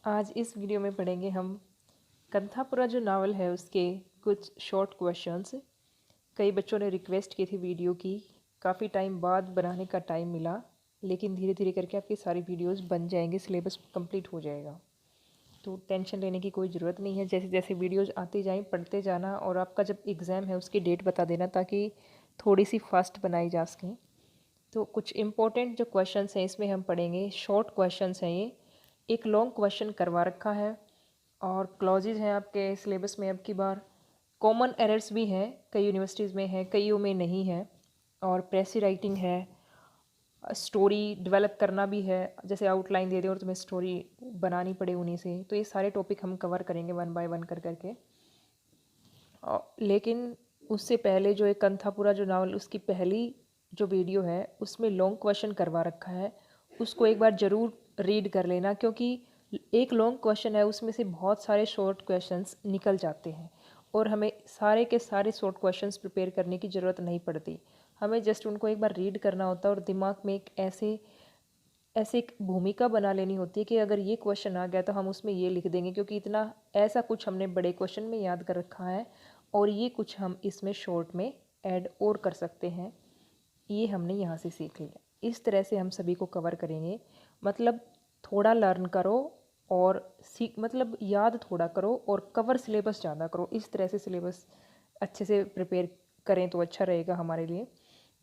आज इस वीडियो में पढ़ेंगे हम कंथापुरा जो नावल है उसके कुछ शॉर्ट क्वेश्चंस। कई बच्चों ने रिक्वेस्ट की थी वीडियो की, काफ़ी टाइम बाद बनाने का टाइम मिला, लेकिन धीरे धीरे करके आपकी सारी वीडियोस बन जाएंगे, सिलेबस कंप्लीट हो जाएगा। तो टेंशन लेने की कोई ज़रूरत नहीं है। जैसे जैसे वीडियोज़ आती जाएँ पढ़ते जाना, और आपका जब एग्ज़ाम है उसकी डेट बता देना ताकि थोड़ी सी फास्ट बनाई जा सकें। तो कुछ इम्पोर्टेंट जो क्वेश्चंस हैं इसमें हम पढ़ेंगे। शॉर्ट क्वेश्चंस हैं ये, एक लॉन्ग क्वेश्चन करवा रखा है, और क्लॉजेज हैं आपके सिलेबस में अब की बार। कॉमन एरर्स भी हैं, कई यूनिवर्सिटीज़ में है, कईयों में नहीं है। और प्रेसी राइटिंग है, स्टोरी डेवलप करना भी है, जैसे आउटलाइन दे दे और तुम्हें स्टोरी बनानी पड़े उन्हीं से। तो ये सारे टॉपिक हम कवर करेंगे वन बाय वन कर करके। लेकिन उससे पहले जो एक कंथापुरा जो नावल उसकी पहली जो वीडियो है उसमें लॉन्ग क्वेश्चन करवा रखा है, उसको एक बार ज़रूर रीड कर लेना, क्योंकि एक लॉन्ग क्वेश्चन है उसमें से बहुत सारे शॉर्ट क्वेश्चंस निकल जाते हैं और हमें सारे के सारे शॉर्ट क्वेश्चंस प्रिपेयर करने की ज़रूरत नहीं पड़ती। हमें जस्ट उनको एक बार रीड करना होता है और दिमाग में एक ऐसे ऐसे एक भूमिका बना लेनी होती है कि अगर ये क्वेश्चन आ गया तो हम उसमें ये लिख देंगे, क्योंकि इतना ऐसा कुछ हमने बड़े क्वेश्चन में याद कर रखा है और ये कुछ हम इसमें शॉर्ट में ऐड और कर सकते हैं। ये हमने यहाँ से सीख लिया। इस तरह से हम सभी को कवर करेंगे। मतलब थोड़ा लर्न करो और सीख, मतलब याद थोड़ा करो और कवर सिलेबस ज़्यादा करो। इस तरह से सिलेबस अच्छे से प्रिपेयर करें तो अच्छा रहेगा हमारे लिए।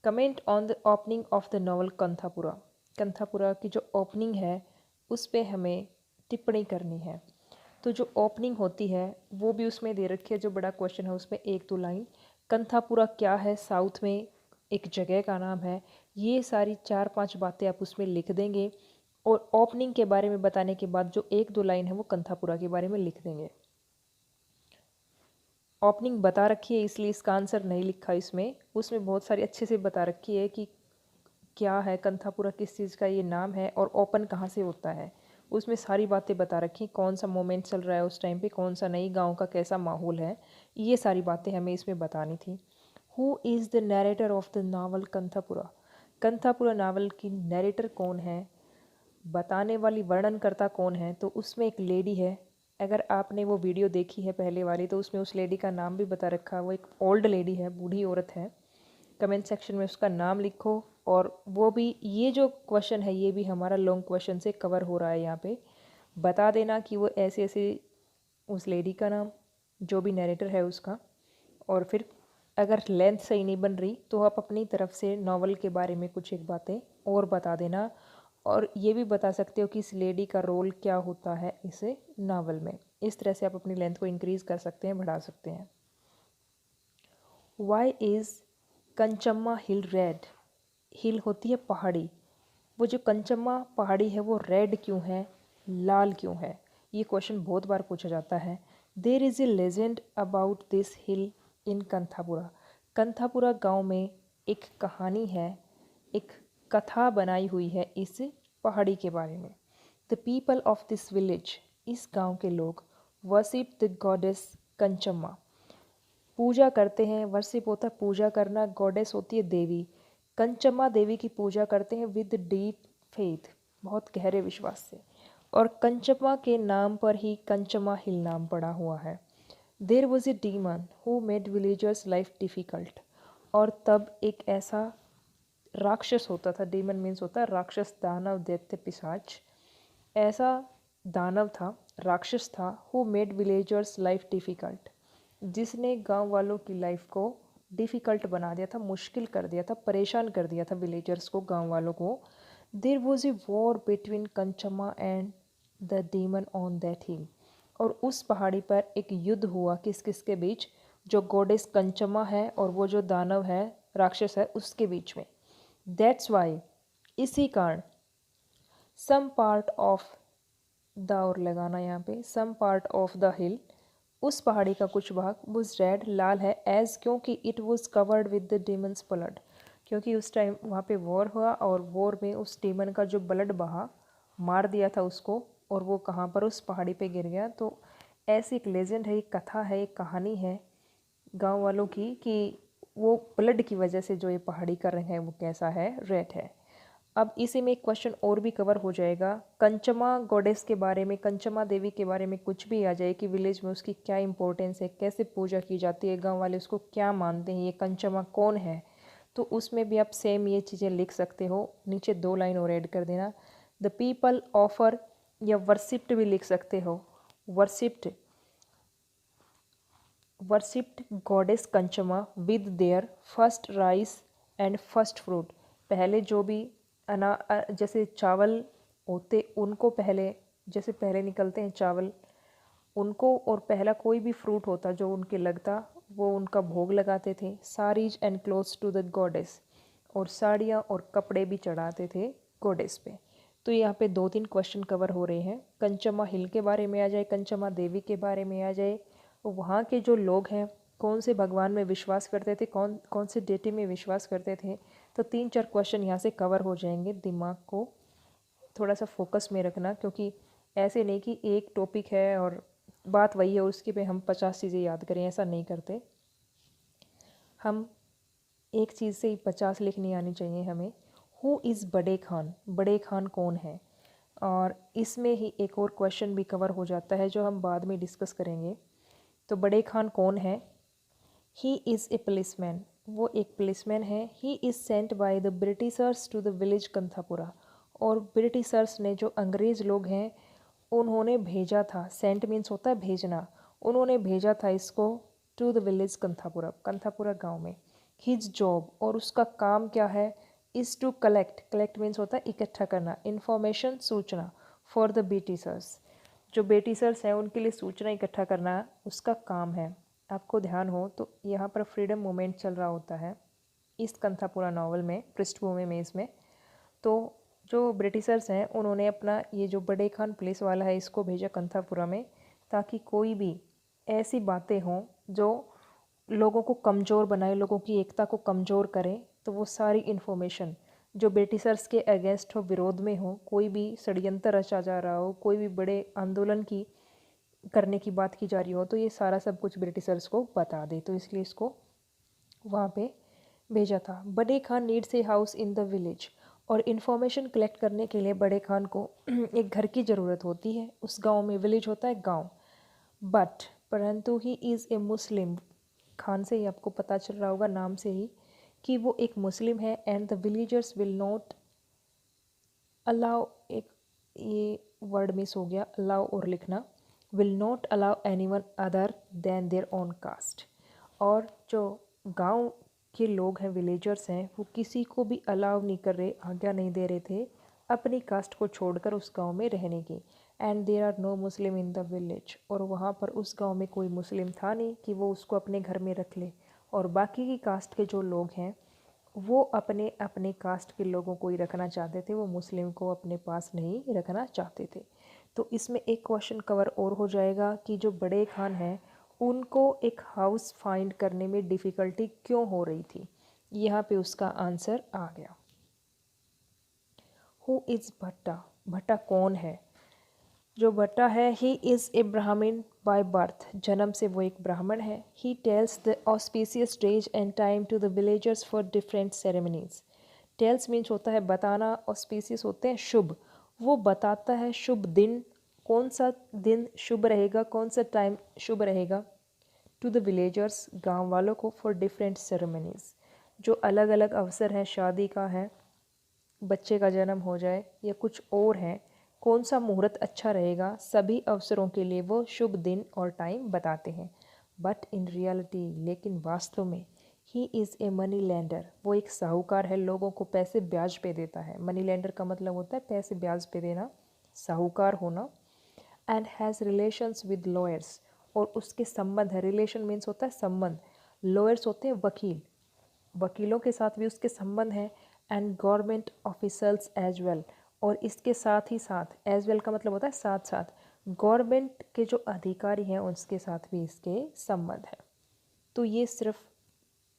Comment on the opening of the novel Kanthapura. Kanthapura की जो ओपनिंग है उस पर हमें टिप्पणी करनी है। तो जो ओपनिंग होती है वो भी उसमें दे रखी है, जो बड़ा क्वेश्चन है उसमें एक दो लाइन। कंथापुरा क्या है, साउथ में एक जगह का नाम है। ये सारी 4-5 बातें आप उसमें लिख देंगे और ओपनिंग के बारे में बताने के बाद जो एक दो लाइन है वो कंथापुरा के बारे में लिख देंगे। ओपनिंग बता रखी है इसलिए इसका आंसर नहीं लिखा इसमें, उसमें बहुत सारी अच्छे से बता रखी है कि क्या है कंथापुरा, किस चीज़ का ये नाम है और ओपन कहाँ से होता है। उसमें सारी बातें बता रखी, कौन सा मोमेंट चल रहा है उस टाइम पे, कौन सा नहीं, गांव का कैसा माहौल है, ये सारी बातें हमें इसमें बतानी थी। Who is the narrator of the novel Kanthapura. Kanthapura novel की नरेटर कौन है, बताने वाली वर्णनकर्ता कौन है। तो उसमें एक लेडी है, अगर आपने वो वीडियो देखी है पहले वाली तो उसमें उस लेडी का नाम भी बता रखा है। वो एक ओल्ड लेडी है, बूढ़ी औरत है। कमेंट सेक्शन में उसका नाम लिखो। और वो भी, ये जो क्वेश्चन है ये भी हमारा लॉन्ग क्वेश्चन से कवर हो रहा है। यहाँ पे बता देना कि वो ऐसे ऐसे, उस लेडी का नाम, जो भी नरेटर है उसका। और फिर अगर लेंथ सही नहीं बन रही तो आप अपनी तरफ से नावल के बारे में कुछ एक बातें और बता देना। और ये भी बता सकते हो कि इस लेडी का रोल क्या होता है इस नावल में। इस तरह से आप अपनी लेंथ को इंक्रीज़ कर सकते हैं, बढ़ा सकते हैं। Why is Kenchamma hill red. Hill होती है पहाड़ी, वो जो कंचम्मा पहाड़ी है वो रेड क्यों है, लाल क्यों है। ये क्वेश्चन बहुत बार पूछा जाता है। There is a legend about this hill in Kanthapura. Kanthapura गांव में एक कहानी है, एक कथा बनाई हुई है इस पहाड़ी के बारे में। The people of this village, इस गांव के लोग, वर्शिप द गॉडेस कंचम्मा, पूजा करते हैं। वर्शिप होता है पूजा करना, गॉडेस होती है देवी। कंचम्मा देवी की पूजा करते हैं विद डीप फेथ, बहुत गहरे विश्वास से। और कंचम्मा के नाम पर ही कंचम्मा हिल नाम पड़ा हुआ है। देर was a demon who made villagers life difficult. और तब एक ऐसा राक्षस होता था, डीमन मीन्स होता है राक्षस, दानव, दैत्य, पिशाच। ऐसा दानव था, राक्षस था, who made villagers life difficult, जिसने गांव वालों की लाइफ को डिफ़िकल्ट बना दिया था, मुश्किल कर दिया था, परेशान कर दिया था विलेजर्स को, गांव वालों को। There was a war between Kenchamma and the demon on that hill. और उस पहाड़ी पर एक युद्ध हुआ किस किस के बीच, जो गॉडेस कंचम्मा है और वो जो दानव है, राक्षस है, उसके बीच में। दैट्स वाई, इसी कारण, सम पार्ट ऑफ द, और लगाना यहाँ पे, some part of the hill, उस पहाड़ी का कुछ भाग, वॉज रेड, लाल है, एज, क्योंकि it was covered with the demon's blood, क्योंकि उस टाइम वहाँ पे वॉर हुआ और वॉर में उस डीमन का जो ब्लड बहा, मार दिया था उसको, और वो कहाँ पर, उस पहाड़ी पे गिर गया। तो ऐसी एक लेजेंड है, एक कथा है, एक कहानी है गांव वालों की कि वो ब्लड की वजह से जो ये पहाड़ी का रंग है वो कैसा है, रेड है। अब इसी में एक क्वेश्चन और भी कवर हो जाएगा, कंचमा गॉडेस के बारे में, कंचमा देवी के बारे में कुछ भी आ जाए कि विलेज में उसकी क्या इंपॉर्टेंस है, कैसे पूजा की जाती है, गांव वाले उसको क्या मानते हैं, ये कंचमा कौन है, तो उसमें भी आप सेम ये चीज़ें लिख सकते हो। नीचे 2 लाइन और ऐड कर देना। द पीपल ऑफर या वर्शिप्ड भी लिख सकते हो, worshipped goddess Kenchamma with their first rice and first fruit. पहले जो भी जैसे चावल होते उनको पहले, जैसे पहले निकलते हैं चावल उनको, और पहला कोई भी फ्रूट होता जो उनके लगता वो उनका भोग लगाते थे। Saris and clothes to the goddess, और साड़ियाँ और कपड़े भी चढ़ाते थे गॉडेस पे। तो यहाँ पे 2-3 क्वेश्चन कवर हो रहे हैं। कंचमा हिल के बारे में आ जाए, कंचमा देवी के बारे में आ जाए, वहाँ के जो लोग हैं कौन से भगवान में विश्वास करते थे, कौन कौन से डेटी में विश्वास करते थे। तो 3-4 क्वेश्चन यहाँ से कवर हो जाएंगे। दिमाग को थोड़ा सा फोकस में रखना, क्योंकि ऐसे नहीं कि एक टॉपिक है और बात वही है उसकी पे हम 50 चीज़ें याद करें, ऐसा नहीं करते हम। एक चीज़ से ही 50 लिखनी आनी चाहिए हमें। हु इज़ बड़े खान, बड़े खान कौन है। और इसमें ही एक और क्वेश्चन भी कवर हो जाता है जो हम बाद में डिस्कस करेंगे। तो बड़े खान कौन है। ही इज़ ए पुलिसमैन, वो एक पुलिसमैन है। He is sent by the Britishers to the village Kanthapura, और ब्रिटिशर्स ने, जो अंग्रेज़ लोग हैं, उन्होंने भेजा था। सेंट मीन्स होता है भेजना, उन्होंने भेजा था इसको to the village Kanthapura, Kanthapura गांव में। हिज जॉब, और उसका काम क्या है, is to collect, collect means होता है इकट्ठा करना, इन्फॉर्मेशन सूचना, फॉर द ब्रिटिशर्स, जो ब्रिटिशर्स हैं उनके लिए सूचना इकट्ठा करना उसका काम है। आपको ध्यान हो तो यहाँ पर फ्रीडम मूवमेंट चल रहा होता है इस कंथापुरा नावल में, पृष्ठभूमि में इसमें। तो जो ब्रिटिशर्स हैं उन्होंने अपना ये जो बड़े खान पुलिस वाला है इसको भेजा कंथापुरा में, ताकि कोई भी ऐसी बातें हों जो लोगों को कमज़ोर बनाए, लोगों की एकता को कमज़ोर करें, तो वो सारी इन्फॉर्मेशन जो ब्रिटिशर्स के अगेंस्ट हो, विरोध में हो, कोई भी षड्यंत्र रचा जा रहा हो, कोई भी बड़े आंदोलन की करने की बात की जा रही हो, तो ये सारा सब कुछ ब्रिटिशर्स को बता दे, तो इसलिए इसको वहाँ पे भेजा था। बड़े Khan needs a house in the village, और इन्फॉर्मेशन कलेक्ट करने के लिए बड़े खान को एक घर की ज़रूरत होती है उस गांव में। विलेज होता है गांव, बट परंतु ही इज़ ए मुस्लिम। खान से ही आपको पता चल रहा होगा नाम से ही कि वो एक मुस्लिम है। And the villagers will not allow, एक ये वर्ड मिस हो गया, अलाउ और लिखना, will not allow anyone other than their own caste. और जो गांव के लोग हैं, विलेजर्स हैं, वो किसी को भी अलाउ नहीं कर रहे, आज्ञा नहीं दे रहे थे अपनी कास्ट को छोड़कर उस गांव में रहने की। And there are no Muslim in the village, और वहाँ पर उस गांव में कोई मुस्लिम था नहीं कि वो उसको अपने घर में रख ले। और बाकी की कास्ट के जो लोग हैं वो अपने अपने कास्ट के लोगों को ही रखना चाहते थे, वो मुस्लिम को अपने पास नहीं रखना चाहते थे। तो इसमें एक क्वेश्चन कवर और हो जाएगा कि जो बड़े खान हैं उनको एक हाउस फाइंड करने में डिफ़िकल्टी क्यों हो रही थी। यहाँ पे उसका आंसर आ गया। हु इज़ भट्टा, भट्टा कौन है। जो भट्टा है, ही इज़ ए ब्राह्मण बाय बर्थ, जन्म से वो एक ब्राह्मण है। He tells the auspicious days and time to the villagers for different ceremonies. Tells means होता है बताना, ऑस्पिशियस होते हैं शुभ, वो बताता है शुभ दिन, कौन सा दिन शुभ रहेगा, कौन सा टाइम शुभ रहेगा, टू द विलेजर्स, गांव वालों को, फॉर डिफरेंट सेरेमनीज, जो अलग अलग अवसर हैं, शादी का है, बच्चे का जन्म हो जाए या कुछ और है, कौन सा मुहूर्त अच्छा रहेगा, सभी अवसरों के लिए वो शुभ दिन और टाइम बताते हैं। बट इन रियलिटी, लेकिन वास्तव में, he is a money lender, वो एक साहूकार है, लोगों को पैसे ब्याज पे देता है। मनी लैंडर का मतलब होता है पैसे ब्याज पे देना, साहूकार होना। And has relations with lawyers, और उसके संबंध है, रिलेशन मीन्स होता है संबंध, लॉयर्स होते हैं वकील, वकीलों के साथ भी उसके संबंध हैं। And government officers as well, और इसके साथ ही साथ, एज वेल का मतलब होता है साथ साथ, गवर्नमेंट के जो अधिकारी हैं उसके साथ भी इसके संबंध हैं। तो ये सिर्फ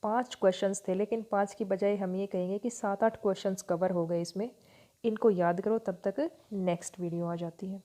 5 क्वेश्चंस थे, लेकिन 5 की बजाय हम ये कहेंगे कि 7-8 क्वेश्चंस कवर हो गए इसमें। इनको याद करो, तब तक नेक्स्ट वीडियो आ जाती है।